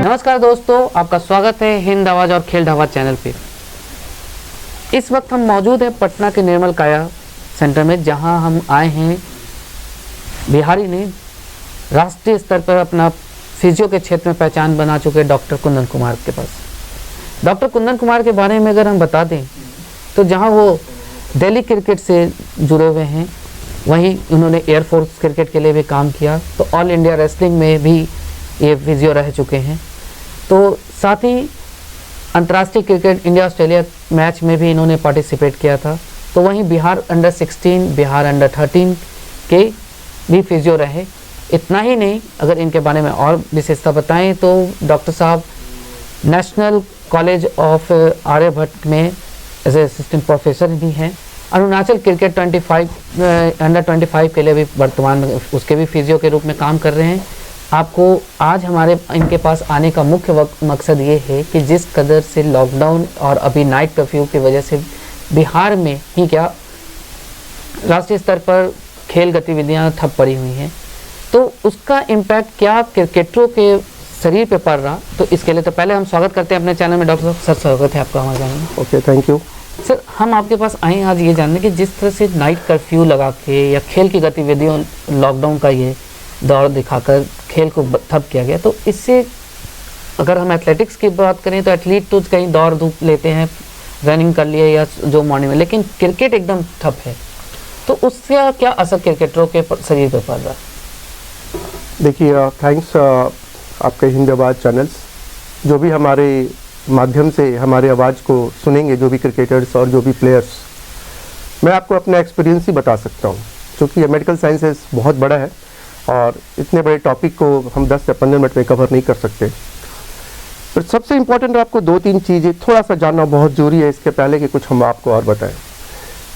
नमस्कार दोस्तों, आपका स्वागत है हिंद आवाज और खेल ढाबा चैनल पे। इस वक्त हम मौजूद हैं पटना के निर्मल काया सेंटर में, जहां हम आए हैं बिहारी ने राष्ट्रीय स्तर पर अपना फिजियो के क्षेत्र में पहचान बना चुके डॉक्टर कुंदन कुमार के पास। डॉक्टर कुंदन कुमार के बारे में अगर हम बता दें तो जहां वो दिल्ली क्रिकेट से जुड़े हुए हैं, वहीं उन्होंने एयरफोर्स क्रिकेट के लिए भी काम किया, तो ऑल इंडिया रेसलिंग में भी ये फिजियो रह चुके हैं। तो साथ ही अंतर्राष्ट्रीय क्रिकेट इंडिया ऑस्ट्रेलिया मैच में भी इन्होंने पार्टिसिपेट किया था। तो वहीं बिहार अंडर 16, बिहार अंडर 13 के भी फिजियो रहे। इतना ही नहीं, अगर इनके बारे में और विशेषता बताएं तो डॉक्टर साहब नेशनल कॉलेज ऑफ आर्यभट्ट में एज ए असिस्टेंट प्रोफेसर भी हैं। अरुणाचल क्रिकेट 25 अंडर 25 के लिए भी वर्तमान में उसके भी फिजियो के रूप में काम कर रहे हैं। आपको आज हमारे इनके पास आने का मुख्य मकसद ये है कि जिस कदर से लॉकडाउन और अभी नाइट कर्फ्यू की वजह से बिहार में ही क्या राष्ट्रीय स्तर पर खेल गतिविधियां ठप पड़ी हुई हैं, तो उसका इम्पैक्ट क्या क्रिकेटरों के शरीर पे पड़ रहा। तो इसके लिए तो पहले हम स्वागत करते हैं अपने चैनल में। डॉक्टर साहब, सर स्वागत है आपका हमारे चैनल में। Okay, thank you sir. हम आपके पास आए आज ये जानने कि जिस तरह से नाइट कर्फ्यू लगा के या खेल की गतिविधियों लॉकडाउन का ये दौड़ दिखाकर खेल को ठप किया गया, तो इससे अगर हम एथलेटिक्स की बात करें तो एथलीट तो कहीं दौड़ धूप लेते हैं, रनिंग कर लिए या जो मॉर्निंग में, लेकिन क्रिकेट एकदम ठप है। तो उससे क्या असर क्रिकेटरों के शरीर पर पड़ रहा है? देखिए, थैंक्स आपके हिंद आवाज चैनल्स, जो भी हमारे माध्यम से हमारे आवाज़ को सुनेंगे, जो भी क्रिकेटर्स और जो भी प्लेयर्स, मैं आपको अपना एक्सपीरियंस ही बता सकता हूँ। क्योंकि ये मेडिकल साइंसेस बहुत बड़ा है और इतने बड़े टॉपिक को हम 10 या 15 मिनट में कवर नहीं कर सकते। पर सबसे इम्पोर्टेंट आपको 2-3 चीज़ें थोड़ा सा जानना बहुत ज़रूरी है इसके पहले कि कुछ हम आपको और बताएं।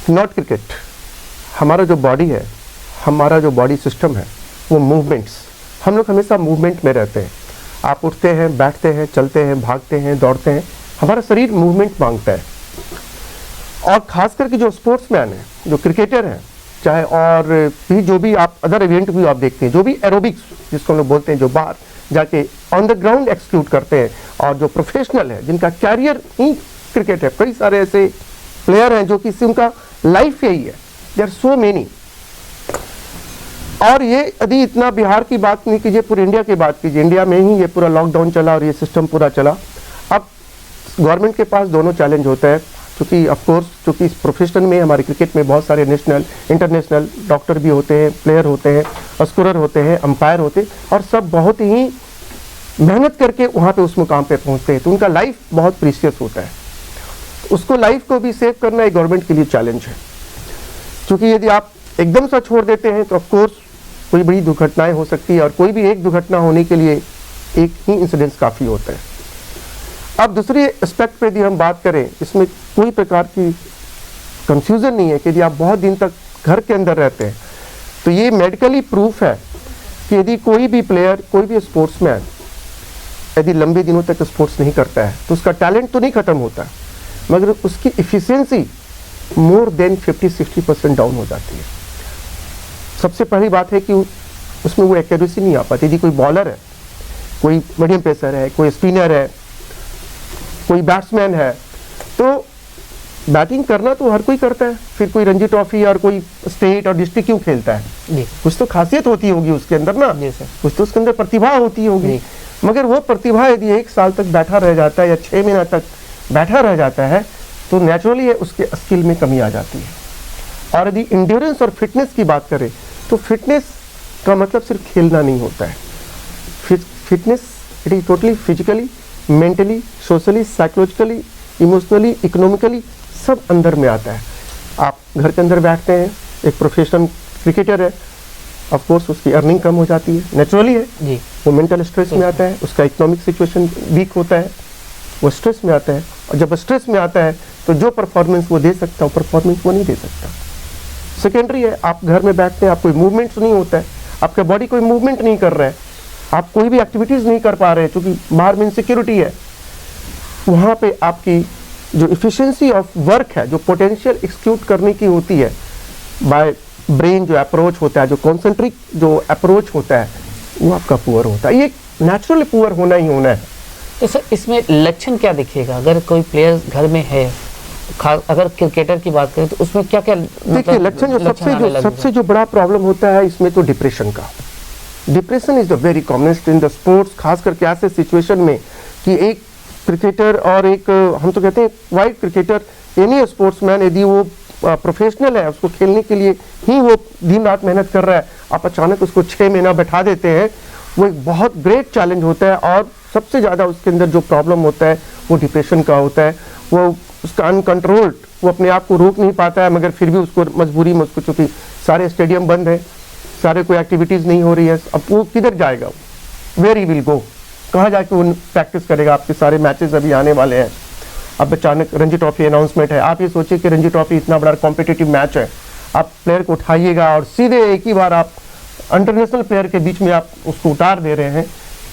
नॉट क्रिकेट, हमारा जो बॉडी है, हमारा जो बॉडी सिस्टम है, वो मूवमेंट्स, हम लोग हमेशा मूवमेंट में रहते हैं। आप उठते हैं, बैठते हैं, चलते हैं, भागते हैं, दौड़ते हैं, हमारा शरीर मूवमेंट मांगता है। और ख़ास करके जो स्पोर्ट्समैन हैं, जो क्रिकेटर हैं, चाहे और भी जो भी आप अदर इवेंट भी आप देखते हैं, जो भी एरोबिक्स जिसको हम लोग बोलते हैं, जो बाहर जाके ऑन द ग्राउंड एक्सक्यूट करते हैं, और जो प्रोफेशनल है जिनका कैरियर ही क्रिकेट है, कई सारे ऐसे प्लेयर हैं जो कि उनका लाइफ यही है। There are so many. और ये यदि इतना बिहार की बात नहीं कीजिए, पूरे इंडिया की बात कीजिए, इंडिया में ही ये पूरा लॉकडाउन चला और ये सिस्टम पूरा चला। अब गवर्नमेंट के पास दोनों चैलेंज होता है, क्योंकि ऑफकोर्स चूँकि इस प्रोफेशन में हमारे क्रिकेट में बहुत सारे नेशनल इंटरनेशनल डॉक्टर भी होते हैं, प्लेयर होते हैं, स्कोरर होते हैं, अंपायर होते हैं, और सब बहुत ही मेहनत करके वहाँ पे उस मुकाम पे पहुँचते हैं। तो उनका लाइफ बहुत प्रीशियस होता है, उसको लाइफ को भी सेव करना एक गवर्नमेंट के लिए चैलेंज है। क्योंकि यदि आप एकदम से छोड़ देते हैं तो ऑफकोर्स कोई बड़ी दुर्घटनाएं हो सकती है, और कोई भी एक दुर्घटना होने के लिए एक ही इंसिडेंस काफ़ी होता है। अब दूसरे एस्पेक्ट पे यदि हम बात करें, इसमें कोई प्रकार की कंफ्यूजन नहीं है कि यदि आप बहुत दिन तक घर के अंदर रहते हैं, तो ये मेडिकली प्रूफ है कि यदि कोई भी प्लेयर, कोई भी स्पोर्ट्समैन यदि लंबे दिनों तक स्पोर्ट्स नहीं करता है तो उसका टैलेंट तो नहीं खत्म होता, मगर उसकी इफिशियंसी मोर देन 50-60% डाउन हो जाती है। सबसे पहली बात है कि उसमें वो एक्यूरेसी नहीं आ पाती। यदि कोई बॉलर है, कोई मीडियम पेसर है, कोई स्पिनर है, कोई बैट्समैन है, तो बैटिंग करना तो हर कोई करता है, फिर कोई रणजी ट्रॉफी और कोई स्टेट और डिस्ट्रिक्ट क्यों खेलता है? कुछ तो खासियत होती होगी उसके अंदर ना, कुछ तो उसके अंदर प्रतिभा होती होगी। मगर वो प्रतिभा यदि 1 साल तक बैठा रह जाता है या 6 महीना तक बैठा रह जाता है, तो नेचुरली है उसके स्किल में कमी आ जाती है। और यदि इंड्योरेंस और फिटनेस की बात करें तो फिटनेस का मतलब सिर्फ खेलना नहीं होता है। Fitness it is totally physically, mentally, socially, psychologically, emotionally, economically सब अंदर में आता है। आप घर के अंदर बैठते हैं, एक प्रोफेशनल क्रिकेटर है, ऑफ कोर्स उसकी अर्निंग कम हो जाती है, नेचुरली है जी। वो मेंटल स्ट्रेस में आता है, उसका इकोनॉमिक सिचुएशन वीक होता है, वो स्ट्रेस में आता है, और जब स्ट्रेस में आता है तो जो परफॉर्मेंस वो दे सकता है, परफॉर्मेंस वो नहीं दे सकता। सेकेंडरी है, आप घर में बैठते हैं, आप कोई मूवमेंट्स नहीं होता है, आपका बॉडी कोई मूवमेंट नहीं कर रहा है, आप कोई भी एक्टिविटीज़ नहीं कर पा रहे हैं, क्योंकि बाहर में इनसिक्योरिटी है। वहाँ पे आपकी जो इफिशिएंसी ऑफ वर्क है, जो पोटेंशियल एक्सक्यूट करने की होती है बाय ब्रेन, जो अप्रोच होता है, जो कॉन्सेंट्रिक जो अप्रोच होता है, वो आपका पुअर होता है। ये नेचुरली पुअर होना ही होना है। तो सर इसमें लक्षण क्या दिखेगा अगर कोई प्लेयर घर में है, अगर क्रिकेटर की बात करें तो उसमें क्या क्या देखिए लक्षण सबसे जो बड़ा प्रॉब्लम होता है इसमें तो डिप्रेशन का। Depression is the very commonest in the sports, खास करके ऐसे सिचुएशन में कि एक क्रिकेटर और एक हम तो कहते हैं वाइट क्रिकेटर, एनी स्पोर्ट्समैन यदि वो प्रोफेशनल है, उसको खेलने के लिए ही वो दिन रात मेहनत कर रहा है, आप अचानक उसको 6 महीना बैठा देते हैं, वो एक बहुत ग्रेट चैलेंज होता है। और सबसे ज़्यादा उसके अंदर जो प्रॉब्लम होता है वो डिप्रेशन का होता है। वो उसका अनकंट्रोल्ड, वो अपने आप को रोक नहीं पाता है, मगर फिर भी उसको मजबूरी में उसको, चूँकि सारे स्टेडियम बंद है, सारे कोई एक्टिविटीज़ नहीं हो रही है, अब वो किधर जाएगा, वेयर ही विल गो, कहाँ जाके वो प्रैक्टिस करेगा। आपके सारे मैचेस अभी आने वाले हैं, अब अचानक रणजी ट्रॉफी अनाउंसमेंट है, आप ये सोचिए कि रणजी ट्रॉफी इतना बड़ा कॉम्पिटिटिव मैच है, आप प्लेयर को उठाइएगा और सीधे एक ही बार आप इंटरनेशनल प्लेयर के बीच में आप उसको उतार दे रहे हैं,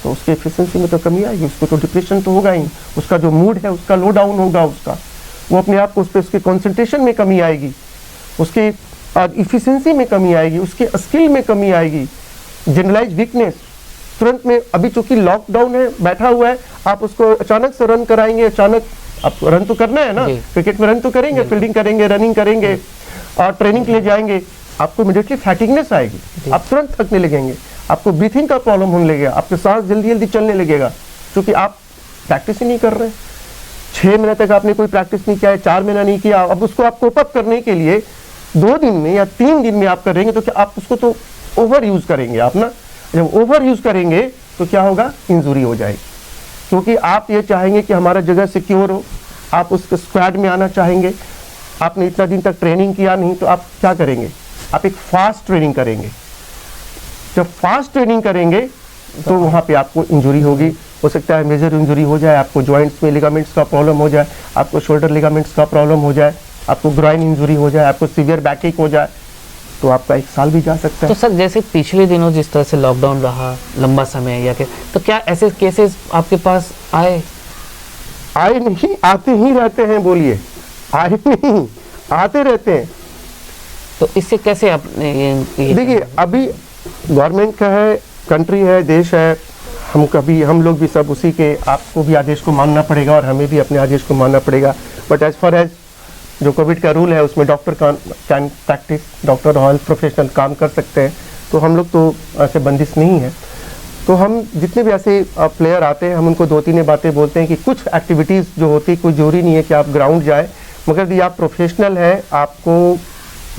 तो उसकी एफिशिएंसी में तो कमी आएगी, उसको तो डिप्रेशन तो होगा ही, उसका जो मूड है उसका लो डाउन होगा, उसका वो अपने आप को उस पर उसके कॉन्सेंट्रेशन में कमी आएगी, उसकी इफिशिएंसी में कमी आएगी, उसके स्किल में कमी आएगी, जनरलाइज वीकनेस तुरंत में। अभी चूंकि लॉकडाउन है, बैठा हुआ है, आप उसको अचानक से रन कराएंगे, अचानक आप रन तो करना है ना, क्रिकेट में रन तो करेंगे, फील्डिंग करेंगे, रनिंग करेंगे और ट्रेनिंग के लिए जाएंगे, आपको इमीडिएटली फैटिगनेस आएगी, आप तुरंत थकने लगेंगे, आपको ब्रीथिंग का प्रॉब्लम होने लगेगा, आपके सांस जल्दी जल्दी चलने लगेगा, क्योंकि आप प्रैक्टिस ही नहीं कर रहे हैं। 6 महीने तक आपने कोई प्रैक्टिस नहीं किया है, 4 महीना नहीं किया, अब उसको आप कोप अप करने के लिए 2 दिन में या 3 दिन में आप करेंगे, तो क्या आप उसको तो ओवर यूज करेंगे आप ना। जब ओवर यूज करेंगे तो क्या होगा, इंजुरी हो जाएगी, क्योंकि आप ये चाहेंगे कि हमारा जगह सिक्योर हो, आप उस स्क्वाड में आना चाहेंगे, आपने इतना दिन तक ट्रेनिंग किया नहीं, तो आप क्या करेंगे, आप एक फास्ट ट्रेनिंग करेंगे। जब फास्ट ट्रेनिंग करेंगे तो वहाँ पे आपको इंजुरी होगी, हो सकता है मेजर इंजुरी हो जाए, आपको जॉइंट्स में लिगामेंट्स का प्रॉब्लम हो जाए, आपको शोल्डर लिगामेंट्स का प्रॉब्लम हो जाए, आपको ग्राइन इंजुरी हो जाए, आपको सीवियर बैकएक हो जाए, तो आपका 1 साल भी जा सकता है। तो सर जैसे पिछले दिनों जिस तरह से लॉकडाउन रहा लंबा समय, या तो क्या ऐसे केसेस आपके पास आए नहीं, आते ही रहते हैं, बोलिए आए नहीं, आते रहते हैं। तो इससे कैसे आपने देखिए अभी गवर्नमेंट का है, कंट्री है, देश है, हम लोग भी सब उसी के, आपको भी आदेश को मानना पड़ेगा और हमें भी अपने आदेश को मानना पड़ेगा। बट एज फार एज जो कोविड का रूल है उसमें डॉक्टर कैन प्रैक्टिस, डॉक्टर और हेल्थ प्रोफेशनल काम कर सकते हैं, तो हम लोग तो ऐसे बंदिश नहीं है। तो हम जितने भी ऐसे प्लेयर आते हैं, हम उनको 2-3 बातें बोलते हैं कि कुछ एक्टिविटीज़ जो होती है, कोई जरूरी नहीं है कि आप ग्राउंड जाए, मगर यदि आप प्रोफेशनल है, आपको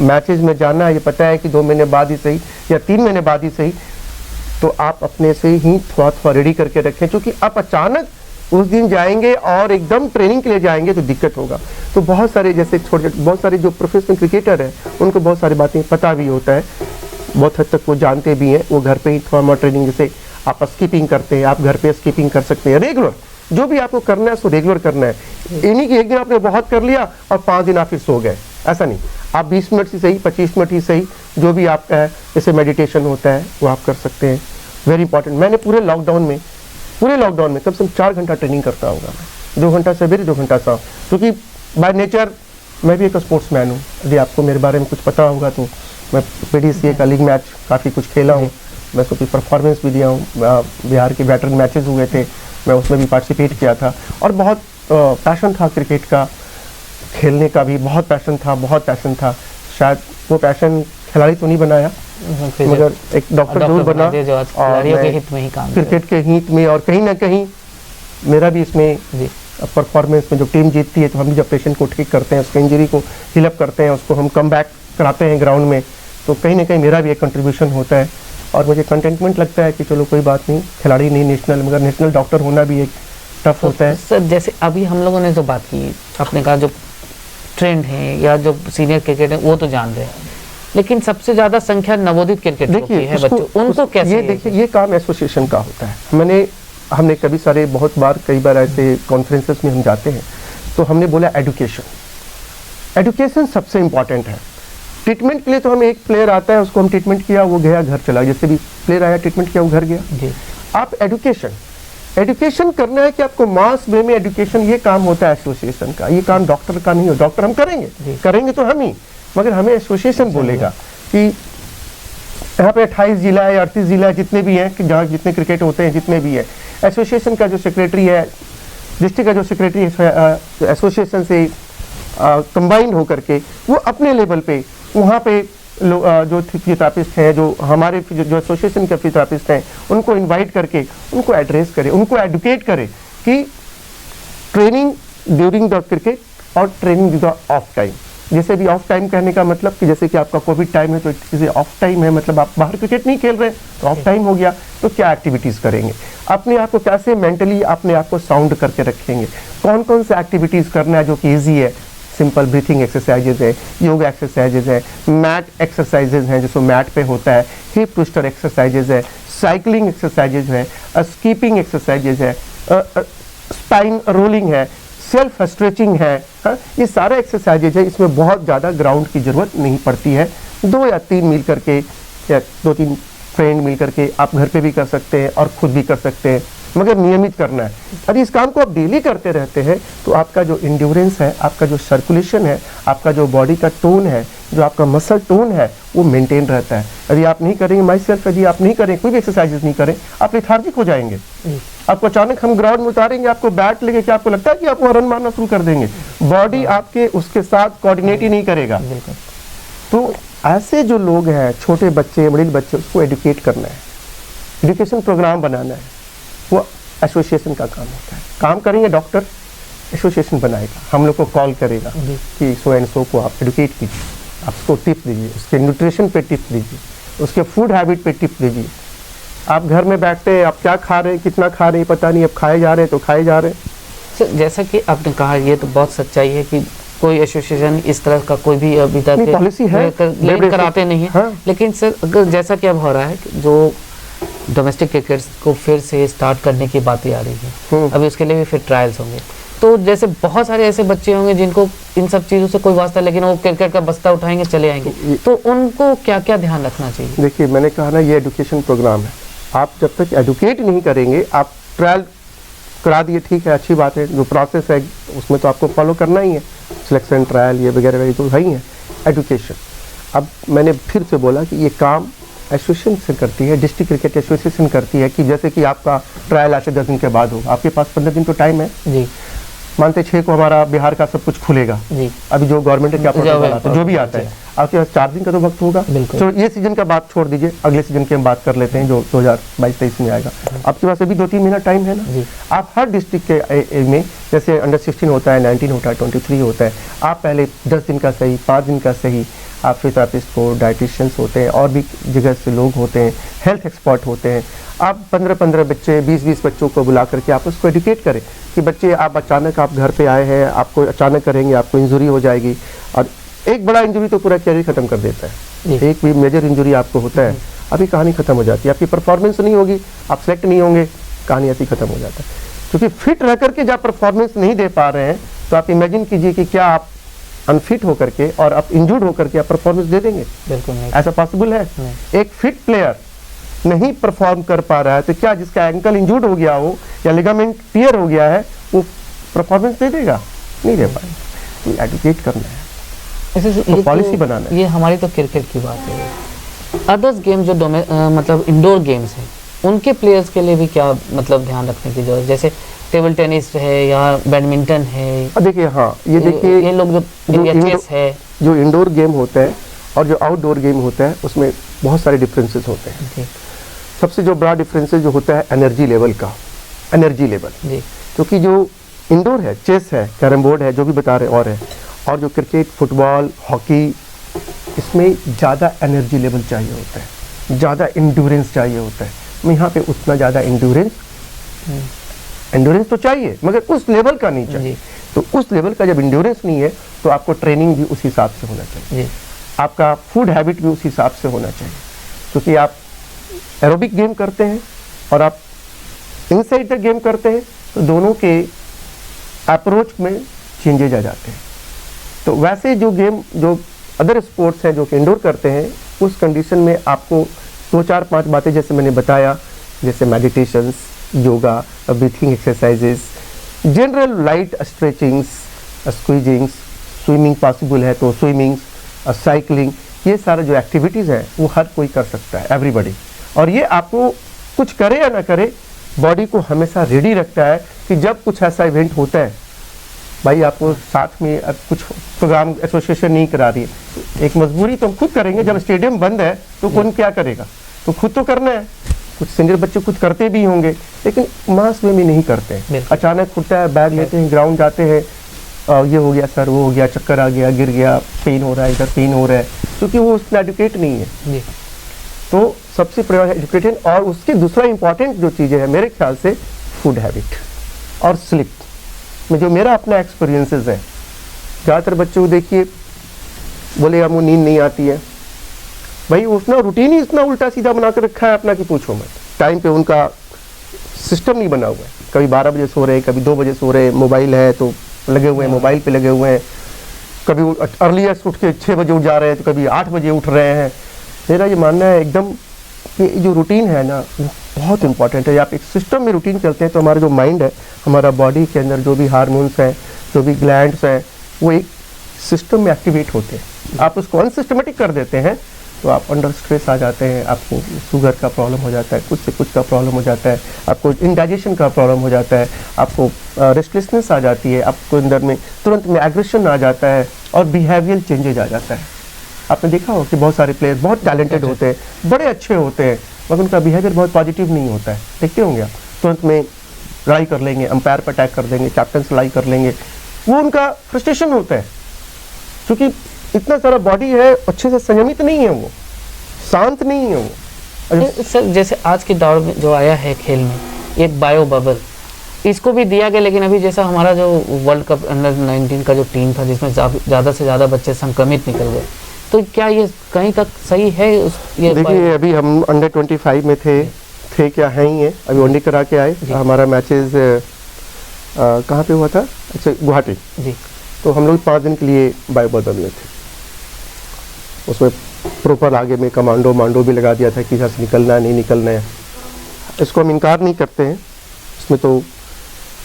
मैचेस में जाना है, ये पता है कि 2 महीने बाद ही सही या 3 महीने बाद ही सही, तो आप अपने से ही थोड़ा रेडी करके रखें, क्योंकि आप अचानक उस दिन जाएंगे और एकदम ट्रेनिंग के लिए जाएंगे तो दिक्कत होगा। तो बहुत सारे जैसे बहुत सारे जो प्रोफेशनल क्रिकेटर हैं, उनको बहुत सारी बातें पता भी होता है, बहुत हद तक वो जानते भी हैं, वो घर पे ही थोड़ा मोड़ा ट्रेनिंग, जैसे आप स्कीपिंग करते हैं, आप घर पे स्कीपिंग कर सकते हैं, रेगुलर जो भी आपको करना है उसको रेगुलर करना है। इन्हीं कि एक दिन आपने बहुत कर लिया और 5 दिन आप फिर सो गए, ऐसा नहीं। आप 20 मिनट ही सही, 25 मिनट ही सही, जो भी आपका है, जैसे मेडिटेशन होता है वो आप कर सकते हैं, वेरी इंपॉर्टेंट। मैंने पूरे लॉकडाउन में कम से कम 4 घंटा ट्रेनिंग करता होगा, 2 घंटा सवेरे 2 घंटा शाम, क्योंकि बाय नेचर मैं भी एक स्पोर्ट्समैन हूँ। यदि आपको मेरे बारे में कुछ पता होगा तो मैं PDCA का लीग मैच काफ़ी कुछ खेला हूँ, मैं उसको परफॉर्मेंस भी दिया हूँ, बिहार के वेटरन मैचेस हुए थे, मैं उसमें भी पार्टिसिपेट किया था, और बहुत पैशन था क्रिकेट का, खेलने का भी बहुत पैशन था। शायद वो पैशन खिलाड़ी तो नहीं बनाया, मगर एक डॉक्टर जरूर बना, और क्रिकेट के हित में, और कहीं ना कहीं मेरा भी इसमें परफॉर्मेंस में, जो टीम जीतती है तो हम भी जब पेशेंट को ठीक करते हैं, उसके इंजरी को हील अप करते हैं, उसको हम कम बैक कराते हैं ग्राउंड में, तो कहीं ना कहीं मेरा भी एक कंट्रीब्यूशन होता है, और मुझे कंटेंटमेंट लगता है कि चलो कोई बात नहीं, खिलाड़ी नहीं नेशनल, मगर नेशनल डॉक्टर होना भी एक टफ होता है। सर जैसे अभी हम लोगों ने जो बात की, आपने कहा जो ट्रेंड है या जो सीनियर क्रिकेट है वो तो जान रहे हैं, लेकिन सबसे ज्यादा संख्या नवोदित क्रिकेट की है बच्चों, उनको कैसे? ये देखिए, ये काम एसोसिएशन का होता है। हमने बहुत बार कई बार ऐसे कॉन्फ्रेंसेस में हम जाते हैं, तो हमने बोला एजुकेशन सबसे इंपॉर्टेंट है। ट्रीटमेंट के लिए तो हमें एक प्लेयर आता है, उसको हम ट्रीटमेंट किया, वो गया घर चला, जैसे भी प्लेयर आया ट्रीटमेंट किया, वो घर गया। आप एजुकेशन करना है कि आपको मास वे में एजुकेशन, ये काम होता है एसोसिएशन का, ये काम डॉक्टर का नहीं हो। डॉक्टर हम करेंगे तो हम ही, मगर हमें एसोसिएशन बोलेगा कि यहाँ पे 28 जिला है, 38 जिला है, जितने भी हैं कि जहाँ जितने क्रिकेट होते हैं, जितने भी है, एसोसिएशन का जो सेक्रेटरी है, डिस्ट्रिक्ट का जो सेक्रेटरी एसोसिएशन से कंबाइंड होकर के वो अपने लेवल पे वहाँ पे जो फिजियोथेरापिस्ट हैं, जो हमारे जो एसोसिएशन के फिजियोथेरापिस्ट हैं, उनको इनवाइट करके उनको एड्रेस करे, उनको एडुकेट करे कि ट्रेनिंग ड्यूरिंग द क्रिकेट और ट्रेनिंग द ऑफ टाइम। जैसे भी ऑफ टाइम कहने का मतलब कि जैसे कि आपका कोविड टाइम है तो जैसे ऑफ टाइम है, मतलब आप बाहर क्रिकेट नहीं खेल रहे तो ऑफ टाइम हो गया, तो क्या एक्टिविटीज़ करेंगे, अपने आप को कैसे मेंटली अपने आप को साउंड करके रखेंगे, कौन कौन से एक्टिविटीज़ करना है जो कि ईजी है, सिंपल ब्रीथिंग एक्सरसाइजेज है, योगा एक्सरसाइजेज है, मैट एक्सरसाइजेज हैं जिसको मैट पे होता है, हिप ट्विस्टर एक्सरसाइजेज है, साइकिलिंग एक्सरसाइजेज है, स्कीपिंग एक्सरसाइजेज है, स्पाइन रोलिंग है, सेल्फ स्ट्रेचिंग है, ये सारे एक्सरसाइजेज है। इसमें बहुत ज़्यादा ग्राउंड की ज़रूरत नहीं पड़ती है, 2 या 3 मिल करके या 2-3 फ्रेंड मिल करके आप घर पे भी कर सकते हैं और खुद भी कर सकते हैं, मगर नियमित करना है। यदि इस काम को आप डेली करते रहते हैं तो आपका जो इंड्योरेंस है, आपका जो सर्कुलेशन है, आपका जो बॉडी का टोन है, जो आपका मसल टोन है, वो मेंटेन रहता है। यदि आप नहीं करेंगे, माई सेल्फ यदि आप नहीं करें, कोई भी एक्सरसाइजेज नहीं करें, आप लेथार्जिक हो जाएंगे। आपको अचानक हम ग्राउंड में उतारेंगे, आपको बैट लेके, क्या आपको लगता है कि आप वहाँ रन मारना शुरू कर देंगे? बॉडी आपके उसके साथ कोऑर्डिनेट ही नहीं करेगा। तो ऐसे जो लोग हैं, छोटे बच्चे, बड़े बच्चे, उसको एडुकेट करना है, एजुकेशन प्रोग्राम बनाना है, वो एसोसिएशन का काम होता है। काम करेंगे डॉक्टर, एसोसिएशन बनाएगा, हम लोग को कॉल करेगा कि सो एंड सो को आप एडुकेट कीजिए, आप उसको टिप्स दीजिए, उसके न्यूट्रिशन पे टिप्स दीजिए, उसके फूड हैबिट पे टिप्स दीजिए। आप घर में बैठते हैं, आप क्या खा रहे हैं, कितना खा रहे हैं पता नहीं, अब खाए जा रहे हैं तो खाए जा रहे हैं। सर जैसा कि आपने कहा, ये तो बहुत सच्चाई है कि कोई एसोसिएशन इस तरह का कोई भी अभी तक पॉलिसी है कराते नहीं है। हाँ। लेकिन सर अगर जैसा कि अब हो रहा है कि जो डोमेस्टिक क्रिकेट को फिर से स्टार्ट करने की बातें आ रही है, अभी उसके लिए भी फिर ट्रायल्स होंगे, तो जैसे बहुत सारे ऐसे बच्चे होंगे जिनको इन सब चीज़ों से कोई वास्ता, लेकिन वो क्रिकेट का बस्ता उठाएंगे चले आएंगे, तो उनको क्या क्या ध्यान रखना चाहिए? देखिए, मैंने कहा ना, ये एजुकेशन प्रोग्राम है। आप जब तक एडुकेट नहीं करेंगे, आप ट्रायल करा दिए, ठीक है, अच्छी बात है, जो प्रोसेस है उसमें तो आपको फॉलो करना ही है, सिलेक्शन, ट्रायल, ये वगैरह वगैरह तो है ही है। एजुकेशन, अब मैंने फिर से बोला कि ये काम एसोसिएशन से करती है, डिस्ट्रिक्ट क्रिकेट एसोसिएशन करती है कि जैसे कि आपका ट्रायल आज से 10 दिन के बाद होगा, आपके पास 15 दिन तो टाइम है जी। मानते 6 को हमारा बिहार का सब कुछ खुलेगा जी। अभी जो गवर्नमेंट है क्या प्रोटोकॉल आता है, जो भी आता है, आपके पास 4 दिन का तो वक्त होगा। तो ये सीजन का बात छोड़ दीजिए, अगले सीजन की हम बात कर लेते हैं जो 2022-23 में आएगा। आपके पास अभी 2-3 महीना टाइम है ना। आप हर डिस्ट्रिक्ट के में, जैसे अंडर 16 होता है, 19 होता है, 23 होता है, आप पहले 10 दिन का सही, 5 दिन का सही, आप फिजियोथेरापिस्ट हो, डाइटिशियंस होते हैं, और भी जगह से लोग होते हैं, हेल्थ एक्सपर्ट होते हैं, आप 15-15 बच्चे, 20-20 बच्चों को बुला करके आप उसको एडुकेट करें कि बच्चे, आप अचानक आप घर पे आए हैं, आपको अचानक करेंगे, आपको इंजरी हो जाएगी, और एक बड़ा इंजरी तो पूरा कैरियर खत्म कर देता है। एक भी मेजर इंजरी आपको होता है, अभी कहानी खत्म हो जाती है, आपकी परफॉर्मेंस नहीं होगी, आप सेलेक्ट नहीं होंगे, कहानी ऐसी खत्म हो जाता है। क्योंकि फिट रह करके जब परफॉर्मेंस नहीं दे पा रहे हैं, तो आप इमेजिन कीजिए कि क्या आप अनफिट होकर के और आप इंजर्ड होकर के आप परफॉर्मेंस दे देंगे? बिल्कुल नहीं। ऐसा पॉसिबल है? एक फिट प्लेयर नहीं परफॉर्म कर पा रहा है तो क्या जिसका एंकल इंजर्ड हो गया हो या लिगामेंट टियर हो गया है वो परफॉर्मेंस दे देगा? नहीं दे पाएगा। तो एडुकेट करना है, तो पॉलिसी बनाना है। ये हमारी तो क्रिकेट की बात है। अदर्स गेम जो मतलब इंडोर गेम्स है, उनके प्लेयर्स के लिए भी क्या मतलब ध्यान रखने की जरूरत, जैसे टेबल टेनिस है या बैडमिंटन है? देखिए, हाँ, ये देखिए, ये लोग जो चेस है, जो इंडोर गेम होता है और जो आउटडोर गेम होता है, उसमें बहुत सारे डिफरेंसेस होते हैं। सबसे जो बड़ा डिफरेंसेस जो होता है एनर्जी लेवल का, एनर्जी लेवल, क्योंकि जो इंडोर है, चेस है, कैरम बोर्ड है, जो भी बता रहे और जो क्रिकेट, फुटबॉल, हॉकी, इसमें ज़्यादा एनर्जी लेवल चाहिए होता है, ज़्यादा इंड्योरेंस चाहिए होता है। यहाँ पे उतना ज़्यादा इंड्योरेंस तो चाहिए, मगर उस लेवल का नहीं चाहिए। तो उस लेवल का जब इंड्योरेंस नहीं है तो आपको ट्रेनिंग भी उस हिसाब से होना चाहिए, आपका फूड हैबिट भी उस हिसाब से होना चाहिए। क्योंकि आप एरोबिक गेम करते हैं और आप इनसाइड द गेम करते हैं, तो दोनों के अप्रोच में चेंजेज आ जाते हैं। तो वैसे जो गेम, जो अदर स्पोर्ट्स हैं जो कि इंडोर करते हैं, उस कंडीशन में आपको 2-4-5 बातें जैसे मैंने बताया, जैसे meditations, yoga, breathing exercises, general light stretchings, squeezings, swimming possible है तो स्विमिंग, साइकिलिंग, ये सारा जो एक्टिविटीज़ हैं वो हर कोई कर सकता है, एवरीबॉडी। और ये आपको कुछ करे या ना करे, बॉडी को हमेशा रेडी रखता है कि जब कुछ ऐसा इवेंट होता है, भाई आपको साथ में अब कुछ प्रोग्राम एसोसिएशन नहीं करा रही है, एक मजबूरी तो हम खुद करेंगे। जब स्टेडियम बंद है तो कौन क्या करेगा, तो खुद तो करना है। कुछ सीनियर बच्चे खुद करते भी होंगे, लेकिन मास में भी नहीं करते हैं। अचानक खुलता है, बैग लेते हैं, ग्राउंड जाते हैं, ये हो गया सर, वो हो गया, चक्कर आ गया, गिर गया, पेन हो रहा है, इधर पेन हो रहा है, क्योंकि वो उसमें एडुकेट नहीं है। तो सबसे पहले एजुकेशन, और उसकी दूसरा इंपॉर्टेंट जो चीज़ें है मेरे ख्याल से फूड हैबिट और स्लिप में, जो मेरा अपना एक्सपीरियंसेस है। ज़्यादातर बच्चों को देखिए बोले हम नींद नहीं आती है, भाई उसने रूटीन ही इतना उल्टा सीधा बना कर रखा है अपना कि पूछो मत। टाइम पे उनका सिस्टम नहीं बना हुआ है, कभी 12 बजे सो रहे, कभी 2 बजे सो रहे, मोबाइल है तो लगे हुए हैं, मोबाइल पे लगे हुए हैं, कभी अर्लीस्ट उठ के 6 बजे उठ जा रहे हैं, तो कभी 8 बजे उठ रहे हैं। मेरा ये मानना है एकदम कि जो रूटीन है ना वो बहुत इंपॉर्टेंट है। आप एक सिस्टम में रूटीन चलते हैं तो हमारा जो माइंड है, हमारा बॉडी के अंदर जो भी हार्मोन्स हैं, जो भी ग्लैंड्स हैं, वो एक सिस्टम में एक्टिवेट होते हैं। आप उसको अनसिस्टमेटिक कर देते हैं तो आप अंडर स्ट्रेस आ जाते हैं, आपको शुगर का प्रॉब्लम हो जाता है, कुछ से कुछ का प्रॉब्लम हो जाता है, आपको इंडाइजेशन का प्रॉब्लम हो जाता है, आपको रेस्टलेसनेस आ जाती है, आपको अंदर में तुरंत में एग्रेशन आ जाता है और बिहेवियर चेंजेज आ जाता है। आपने देखा हो कि बहुत सारे प्लेयर्स बहुत टैलेंटेड होते हैं, बड़े अच्छे होते हैं, मगर उनका बिहेवियर बहुत पॉजिटिव नहीं होता है। देखते होंगे आप, तुरंत में लड़ाई कर लेंगे, अंपायर पर अटैक कर देंगे, कैप्टन से लड़ाई कर लेंगे, वो उनका फ्रस्ट्रेशन होता है, क्योंकि इतना सारा बॉडी है, अच्छे से संयमित नहीं है, वो शांत नहीं है वो। सर जैसे आज के दौर में जो आया है खेल में एक बायो बबल, इसको भी दिया गया, लेकिन अभी जैसा हमारा जो वर्ल्ड कप अंडर 19 का जो टीम था जिसमें ज़्यादा से ज़्यादा बच्चे संक्रमित निकल गए, तो क्या ये कहीं तक सही है? ये देखिए अभी हम अंडर 25 में थे क्या है ही है, अभी वनडे करा के आए, हमारा मैचेस कहाँ पे हुआ था? अच्छा गुवाहाटी जी। तो हम लोग 5 दिन के लिए बायो बबल में थे, उसमें प्रॉपर आगे में कमांडो भी लगा दिया था कि यहाँ से निकलना है नहीं निकलना है। इसको हम इनकार नहीं करते हैं, इसमें तो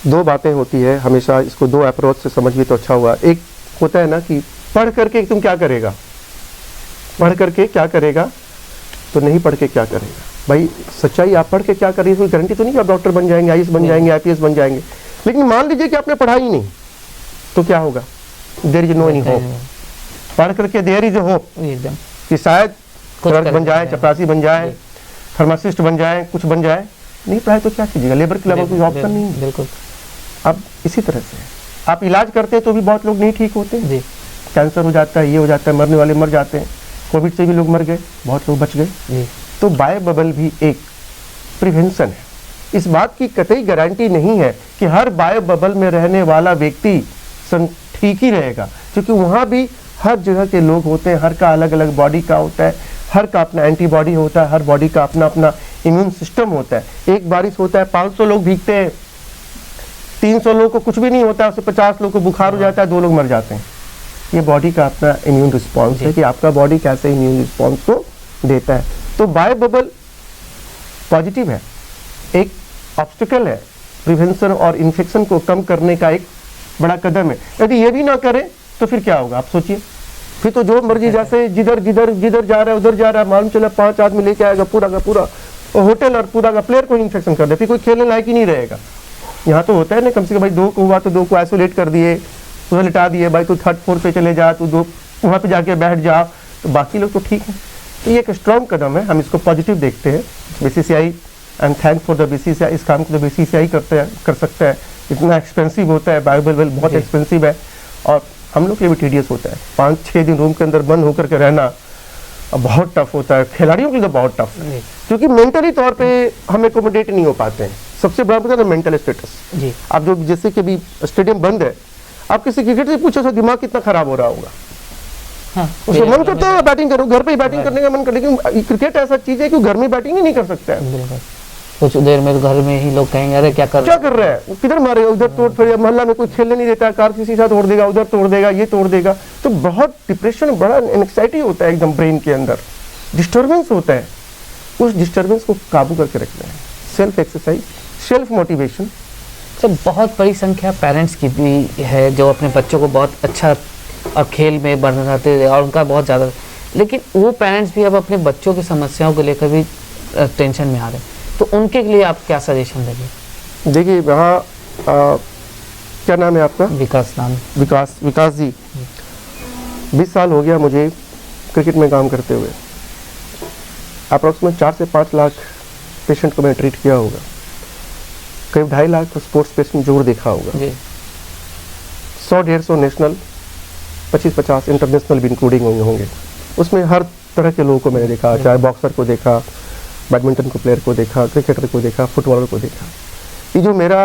2 बातें होती है हमेशा, इसको 2 अप्रोच से समझ भी तो अच्छा हुआ। एक होता है ना कि पढ़ करके तुम क्या करेगा, पढ़ करके क्या करेगा, तो नहीं पढ़ के क्या करेगा। भाई सच्चाई, आप पढ़ के क्या करेंगे, कोई गारंटी तो नहीं कि आप डॉक्टर बन जाएंगे, आईएएस बन जाएंगे, आईपीएस बन जाएंगे, लेकिन मान लीजिए कि आपने पढ़ा ही नहीं, तो क्या होगा? There is no any hope. पढ़ करके देयर इज होप कि शायद क्लर्क बन जाए, चपरासी बन जाए, फार्मासिस्ट बन जाए, कुछ बन जाए। नहीं पढ़ाए तो क्या कीजिएगा, लेबर के अलावा कोई ऑप्शन नहीं है। बिल्कुल। अब इसी तरह से आप इलाज करते हैं तो भी बहुत लोग नहीं ठीक होते जी। कैंसर हो जाता है, ये हो जाता है, मरने वाले मर जाते हैं, कोविड से भी लोग मर गए, बहुत लोग बच गए। तो बायो बबल भी एक प्रिवेंशन है। इस बात की कतई गारंटी नहीं है कि हर बायो बबल में रहने वाला व्यक्ति ठीक ही रहेगा, क्योंकि वहाँ भी हर जगह के लोग होते हैं, हर का अलग अलग बॉडी का होता है, हर का अपना एंटीबॉडी होता है, हर बॉडी का अपना अपना इम्यून सिस्टम होता है। एक बारिश होता है, 500 लोग भीगते हैं, 300 लोगों को कुछ भी नहीं होता है, उससे 50 लोगों को बुखार हो जाता है, 2 लोग मर जाते हैं। ये बॉडी का अपना इम्यून रिस्पॉन्स है कि आपका बॉडी कैसे इम्यून रिस्पॉन्स को देता है। तो बायो बबल पॉजिटिव है, एक ऑब्स्टिकल है, प्रिवेंशन और इन्फेक्शन को कम करने का एक बड़ा कदम है। यदि ये भी ना करें तो फिर क्या होगा आप सोचिए, फिर तो जो मर्जी जैसे जिधर जा रहा है उधर जा रहा है, मालूम चला 5 आदमी लेके आएगा पूरा का पूरा, और होटल और पूरा का प्लेयर को इन्फेक्शन कर दे, फिर कोई खेलने लायक ही नहीं रहेगा। यहाँ तो होता है ना, कम से कम भाई 2 को हुआ तो 2 को आइसोलेट कर दिए, उधर लिटा दिए, भाई तू 3rd 4th पे चले जा, तू 2 वहाँ पे जाके बैठ जा, तो बाकी लोग तो ठीक है। तो ये एक स्ट्रॉन्ग कदम है, हम इसको पॉजिटिव देखते हैं। BCCI, I am thank for the BCCI, इस काम को तो बीसीसीआई कर सकता है। इतना एक्सपेंसिव होता है, बायो बबल बहुत एक्सपेंसिव है, और हम लोग के भी टीडियस होता है। 5-6 दिन रूम के अंदर बंद होकर के रहना बहुत टफ होता है, खिलाड़ियों के लिए तो बहुत टफ है, क्योंकि मेंटली तौर पे हम एकोमोडेट नहीं हो पाते हैं। सबसे बड़ा मुद्दा है मेंटल स्टेटस। आप जो जैसे कि अभी स्टेडियम बंद है, आप किसी क्रिकेटर से पूछो तो दिमाग कितना खराब हो रहा होगा, उसको मन करता है बैटिंग करो, घर पे ही बैटिंग करने का मन कर, लेकिन क्रिकेट ऐसा चीज है कि घर में बैटिंग ही नहीं कर सकता है। कुछ देर में घर में ही लोग कहेंगे अरे क्या कर रहा है, वो किधर मारेगा, उधर तोड़ फिर, मोहल्ला में कोई खेलने नहीं देता, कार किसी साथ तोड़ देगा, उधर तोड़ देगा, ये तोड़ देगा। तो बहुत डिप्रेशन, बड़ा एंग्जाइटी होता है एकदम ब्रेन के अंदर, डिस्टर्बेंस होता है। उस डिस्टर्बेंस को काबू करके रखना है, सेल्फ एक्सरसाइज, सेल्फ मोटिवेशन। सब बहुत बड़ी संख्या पेरेंट्स की भी है जो अपने बच्चों को बहुत अच्छा और खेल में बढ़ाते हैं और उनका बहुत ज़्यादा, लेकिन वो पेरेंट्स भी अब अपने बच्चों की समस्याओं को लेकर भी टेंशन में आ रहे हैं। तो उनके लिए आप क्या सजेशन देंगे? देखिए यहाँ क्या नाम है आपका? विकास नाम। विकास जी, 20 साल हो गया मुझे क्रिकेट में काम करते हुए। अप्रॉक्सीमेट 4 से 5 लाख पेशेंट को मैंने ट्रीट किया होगा, करीब 2.5 लाख स्पोर्ट्स पेशेंट जरूर देखा होगा, 100-150 नेशनल, 25-50 इंटरनेशनल भी इंक्लूडिंग होंगे। उसमें हर तरह के लोगों को मैंने देखा, चाहे बॉक्सर को देखा, बैडमिंटन को प्लेयर को देखा, क्रिकेटर को देखा, फुटबॉलर को देखा। ये जो मेरा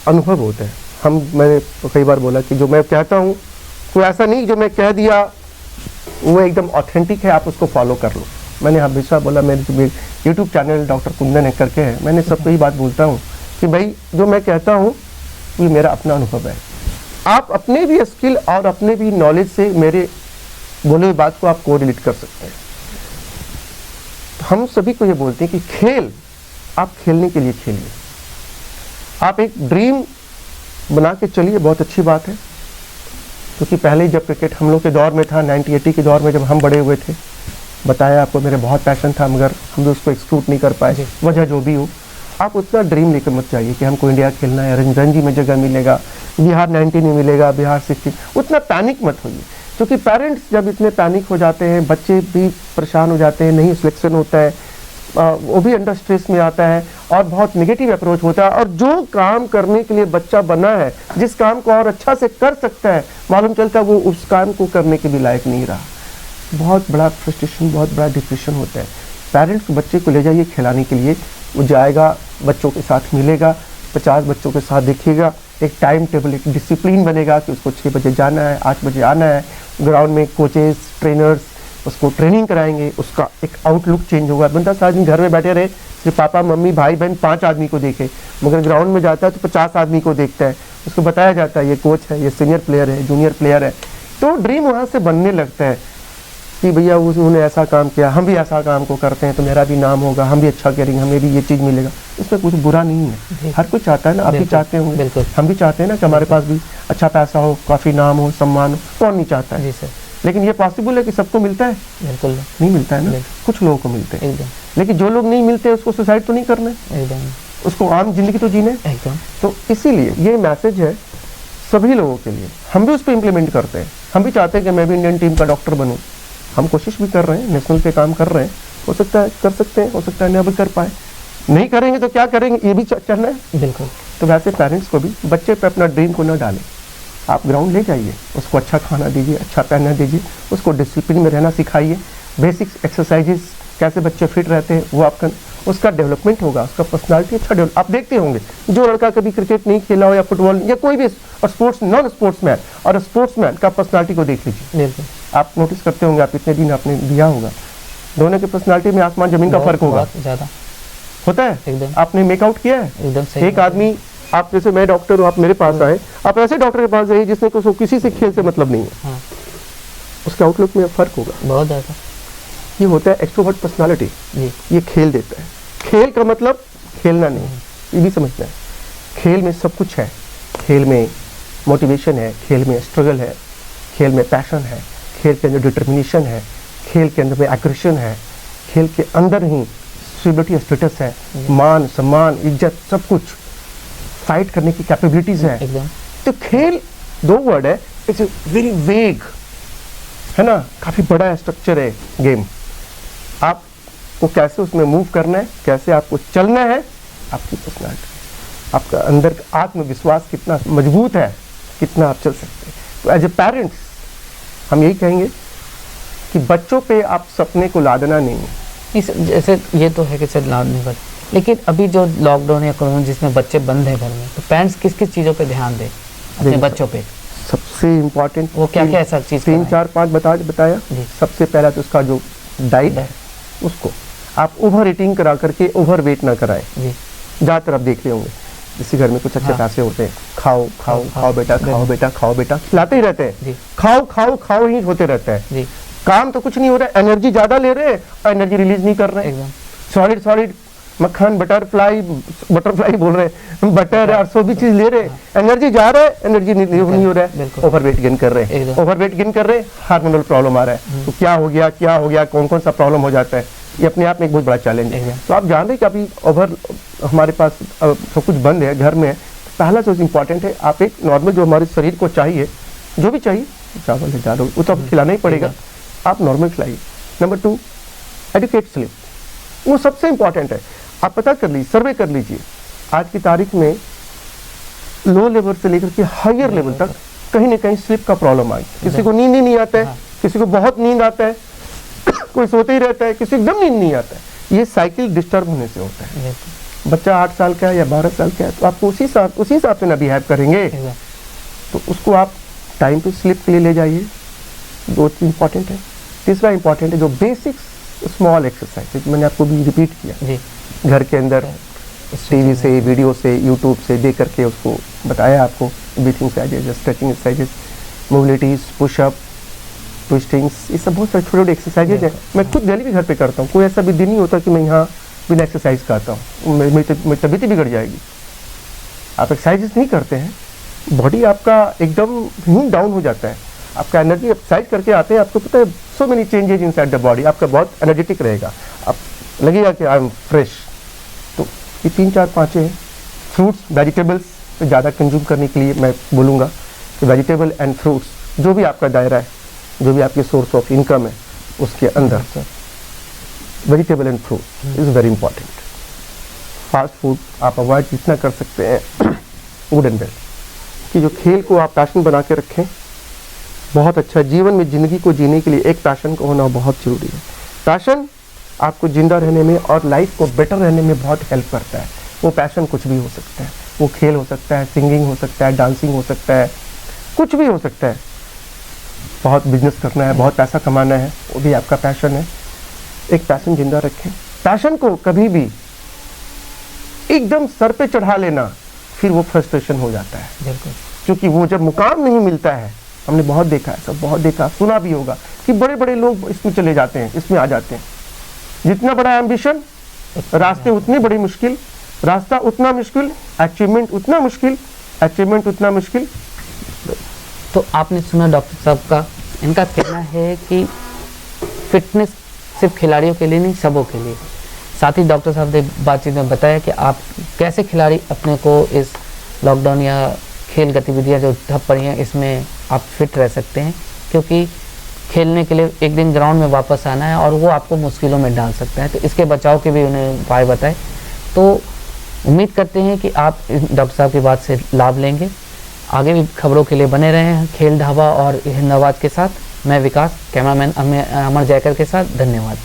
अनुभव होता है, मैंने कई बार बोला कि जो मैं कहता हूँ कोई ऐसा नहीं जो मैं कह दिया वो एकदम ऑथेंटिक है, आप उसको फॉलो कर लो। मैंने हमेशा बोला, मेरे जो यूट्यूब चैनल डॉक्टर कुंदन है करके है, मैंने सबको ही बात बोलता हूँ कि भाई जो मैं कहता हूँ ये मेरा अपना अनुभव है। आप अपने भी स्किल और अपने भी नॉलेज से मेरे बोले हुए बात को आप कोरिलेट कर सकते हैं। हम सभी को ये बोलते हैं कि खेल, आप खेलने के लिए खेलिए, आप एक ड्रीम बना के चलिए, बहुत अच्छी बात है। क्योंकि पहले जब क्रिकेट हम लोग के दौर में था, 90-80 के दौर में जब हम बड़े हुए थे, बताया आपको मेरे बहुत पैशन था, मगर हम उसको एक्सक्लूड नहीं कर पाए, वजह जो भी हो। आप उतना ड्रीम लेकर मत जाइए कि हमको इंडिया खेलना है, रणजी में जगह मिलेगा, बिहार 19 में मिलेगा, बिहार 16, उतना पैनिक मत होइए। क्योंकि पेरेंट्स जब इतने पैनिक हो जाते हैं, बच्चे भी परेशान हो जाते हैं, नहीं सिलेक्शन होता है, वो भी अंडर स्ट्रेस में आता है और बहुत नेगेटिव अप्रोच होता है। और जो काम करने के लिए बच्चा बना है, जिस काम को और अच्छा से कर सकता है, मालूम चलता है वो उस काम को करने के भी लायक नहीं रहा। बहुत बड़ा फ्रस्ट्रेशन, बहुत बड़ा डिप्रेशन होता है। पेरेंट्स बच्चे को ले जाइए खिलाने के लिए, वो जाएगा, बच्चों के साथ मिलेगा, 50 बच्चों के साथ देखिएगा, एक टाइम टेबल, एक डिसिप्लिन बनेगा कि उसको 6 बजे जाना है, 8 बजे आना है। ग्राउंड में कोचेस, ट्रेनर्स उसको ट्रेनिंग कराएंगे, उसका एक आउटलुक चेंज होगा। बंदा सारा दिन घर में बैठे रहे, सिर्फ पापा मम्मी भाई बहन 5 आदमी को देखे, मगर ग्राउंड में जाता है तो 50 आदमी को देखता है। उसको बताया जाता है ये कोच है, ये सीनियर प्लेयर है, जूनियर प्लेयर है, तो ड्रीम वहाँ से बनने लगता है कि भैया उन्होंने ऐसा काम किया, हम भी ऐसा काम को करते हैं तो मेरा भी नाम होगा, हम भी अच्छा करेंगे, हमें भी ये चीज़ मिलेगा। इसमें कुछ बुरा नहीं है, हर कोई चाहता है ना, आप भी चाहते होंगे, हम भी चाहते हैं ना कि हमारे पास भी अच्छा पैसा हो, काफ़ी नाम हो, सम्मान हो, कौन नहीं चाहता है। लेकिन ये पॉसिबल है कि सबको मिलता है? बिल्कुल नहीं मिलता है ना, कुछ लोगों को मिलते हैं। लेकिन जो लोग नहीं मिलते उसको सुसाइड तो नहीं करना है, उसको आम जिंदगी तो जीना है। तो इसीलिए ये मैसेज है सभी लोगों के लिए, हम भी उस पर इम्प्लीमेंट करते हैं। हम भी चाहते हैं कि मैं भी इंडियन टीम का डॉक्टर बनूं, हम कोशिश भी कर रहे हैं, नेशनल पे काम कर रहे हैं, हो सकता है कर सकते हैं, हो सकता है नहीं भी कर पाए, नहीं करेंगे तो क्या करेंगे, ये भी चलना है। बिल्कुल। तो वैसे पेरेंट्स को भी बच्चे पे अपना ड्रीम को न डालें, आप ग्राउंड ले जाइए, उसको अच्छा खाना दीजिए, अच्छा पहनना दीजिए, उसको डिसिप्लिन में रहना सिखाइए, बेसिक एक्सरसाइजेस कैसे बच्चे फिट रहते हैं वो आपका उसका डेवलपमेंट होगा, उसका पर्सनालिटी अच्छा डेवलप। आप देखते होंगे जो लड़का कभी क्रिकेट नहीं खेला हो या फुटबॉल या कोई भी और स्पोर्ट्स नॉन स्पोर्ट्समैन और स्पोर्ट्समैन का पर्सनालिटी को देख लीजिए, आप नोटिस करते होंगे, आप इतने दिन आपने दिया होगा, दोनों की पर्सनालिटी में आसमान जमीन का फर्क होगा, ज़्यादा होता है। आपने मेकआउट किया है, एकदम सही। एक आदमी, आप जैसे मैं डॉक्टर हूँ, आप मेरे पास आए, आप ऐसे डॉक्टर के पास जाइए जिसने को किसी से खेल से मतलब नहीं है, उसके आउटलुक में फर्क होगा बहुत ज़्यादा। ये होता है एक्सट्रोवर्ट पर्सनालिटी, ये खेल देता है। खेल का मतलब खेलना नहीं, ये भी समझना है। खेल में सब कुछ है, खेल में मोटिवेशन है, खेल में स्ट्रगल है, खेल में पैशन है, खेल के अंदर डिटर्मिनेशन है, खेल के अंदर में एग्रेशन है, खेल के अंदर ही सिक्योरिटी स्टेटस है, मान सम्मान इज्जत सब कुछ, फाइट करने की कैपेबिलिटीज है। तो खेल 2 वर्ड है, इट्स वेरी वेग, है ना, काफ़ी बड़ा स्ट्रक्चर है गेम। आपको कैसे उसमें मूव करना है, कैसे आपको चलना है, आपकी पर्सनालिटी, आपका अंदर का आत्मविश्वास कितना मजबूत है, कितना आप चल सकते हैं। तो एज ए पेरेंट्स हम यही कहेंगे कि बच्चों पे आप सपने को लादना नहीं है। इस जैसे ये तो है कि सर लाद नहीं कर, लेकिन अभी जो लॉकडाउन या कोरोना जिसमें बच्चे बंद हैं घर में, तो पेरेंट्स किस किस चीज़ों पे ध्यान दें अपने बच्चों पे? सबसे इम्पोर्टेंट वो क्या क्या ऐसा चीज़ 3, 4, 5 बताया। सबसे पहला तो उसका जो डाइट है, उसको आप ओवर ईटिंग करा करके ओवर वेट ना कराएं। ज़्यादातर आप देख रहे होंगे किसी घर में कुछ अच्छे पैसे होते हैं, खाओ खाओ खाओ बेटा, खाओ बेटा, खाओ बेटा, खिलाते ही रहते हैं, खाओ खाओ खाओ ही होते रहता है। काम तो कुछ नहीं हो रहा है, एनर्जी ज़्यादा ले रहे हैं और एनर्जी रिलीज नहीं कर रहे हैं। सॉलिड मक्खन बटरफ्लाई बोल रहे हैं, बटर और सो भी चीज़ ले रहे हैं, एनर्जी जा रहा है, एनर्जी नहीं हो रहा है, ओवर वेट गेन कर रहे हैं, ओवर वेट गेन कर रहे हैं, हार्मोनल प्रॉब्लम आ रहा है। तो क्या हो गया, कौन कौन सा प्रॉब्लम हो जाता है, ये अपने आप में एक बहुत बड़ा चैलेंज है। एकदम। तो आप जान रहे हैं कि अभी ओवर हमारे पास सब कुछ बंद है, घर में है। पहला जो इंपॉर्टेंट है, आप एक नॉर्मल जो हमारे शरीर को चाहिए, जो भी चाहिए, चावल है, दाल हो, वो तो आपको खिलाना ही पड़ेगा, आप नॉर्मल खिलाइए। नंबर 2, एडुकेट स्लीप, वो सबसे इंपॉर्टेंट है। आप पता कर लीजिए, सर्वे कर लीजिए, आज की तारीख में लो लेवल से लेकर के हायर लेवल तक कहीं ना कहीं स्लीप का प्रॉब्लम आई। किसी को नींद ही नहीं आता है, किसी को बहुत नींद आता है, कोई सोते ही रहता है, किसी को एकदम नींद नहीं आता है। ये साइकिल डिस्टर्ब होने से होता है। बच्चा 8 साल का है या 12 साल का है, तो आपको उसी हिसाब से ना बिहेव करेंगे, तो उसको आप टाइम पे स्लीप के लिए ले जाइए। 2 चीज इंपॉर्टेंट है। तीसरा इंपॉर्टेंट है जो बेसिक स्मॉल एक्सरसाइज, मैंने आपको भी रिपीट किया जी, घर के अंदर टीवी से, वीडियो से, यूट्यूब से देख करके उसको बताया आपको, breathing exercises, stretching exercises, mobilities, pushup, twistings, ये सब बहुत सारे छोटे छोटे एक्सरसाइजेज हैं। मैं खुद डेली भी घर पे करता हूँ। कोई ऐसा भी दिन नहीं होता कि मैं यहाँ बिना एक्सरसाइज करता हूँ, मेरी तबीयत ही बिगड़ जाएगी। आप एक्सरसाइजेस नहीं करते हैं, बॉडी आपका एकदम ही डाउन हो जाता है। आपका एनर्जी एक्सरसाइज करके आते हैं, आपको पता है so many changes inside the body, आपका बहुत एनर्जेटिक रहेगा, आप लगेगा कि आई एम फ्रेश। तो ये 3, 4, 5 हैं। फ्रूट्स, वेजिटेबल्स ज़्यादा कंज्यूम करने के लिए मैं बोलूँगा कि वेजिटेबल एंड फ्रूट्स, जो भी आपका दायरा है, जो भी आपकी सोर्स ऑफ इनकम है, उसके अंदर vegetable and fruit is very important. Fast food आप अवॉइड जितना कर सकते हैं, गुड एंड वेल। कि जो खेल को आप पैशन बना के रखें, बहुत अच्छा। जीवन में ज़िंदगी को जीने के लिए एक पैशन का होना बहुत ज़रूरी है। पैशन आपको जिंदा रहने में और लाइफ को बेटर रहने में बहुत हेल्प करता है। वो पैशन कुछ भी हो सकता है, वो खेल हो सकता है, सिंगिंग हो सकता है, डांसिंग हो सकता है, कुछ भी हो सकता है। बहुत बिजनेस करना है, बहुत पैसा कमाना है, वो भी आपका पैशन है। एक पैशन जिंदा रखें। पैशन को कभी भी एकदम सर पे चढ़ा लेना, फिर वो फ्रस्ट्रेशन हो जाता है। बिल्कुल। क्योंकि वो जब मुकाम नहीं मिलता है, हमने बहुत देखा है, सब बहुत देखा, सुना भी होगा कि बड़े बड़े लोग इसमें चले जाते हैं, इसमें आ जाते हैं। जितना बड़ा एम्बिशन, रास्ते उतनी बड़ी मुश्किल, रास्ता उतना मुश्किल, अचीवमेंट उतना मुश्किल, अचीवमेंट उतना मुश्किल। तो आपने सुना डॉक्टर साहब का, इनका कहना है कि फिटनेस सिर्फ खिलाड़ियों के लिए नहीं, सबों के लिए। साथ ही डॉक्टर साहब ने बातचीत में बताया कि आप कैसे खिलाड़ी अपने को इस लॉकडाउन या खेल गतिविधियां जो ठप पड़ी हैं, इसमें आप फिट रह सकते हैं, क्योंकि खेलने के लिए एक दिन ग्राउंड में वापस आना है और वो आपको मुश्किलों में डाल सकता है। तो इसके बचाव के भी उन्हें उपाय बताए। तो उम्मीद करते हैं कि आप डॉक्टर साहब की बात से लाभ लेंगे। आगे भी खबरों के लिए बने रहे हैं खेल ढाबा और हिंद आवाज़ के साथ। मैं विकास, कैमरामैन अमर जयकर के साथ। धन्यवाद।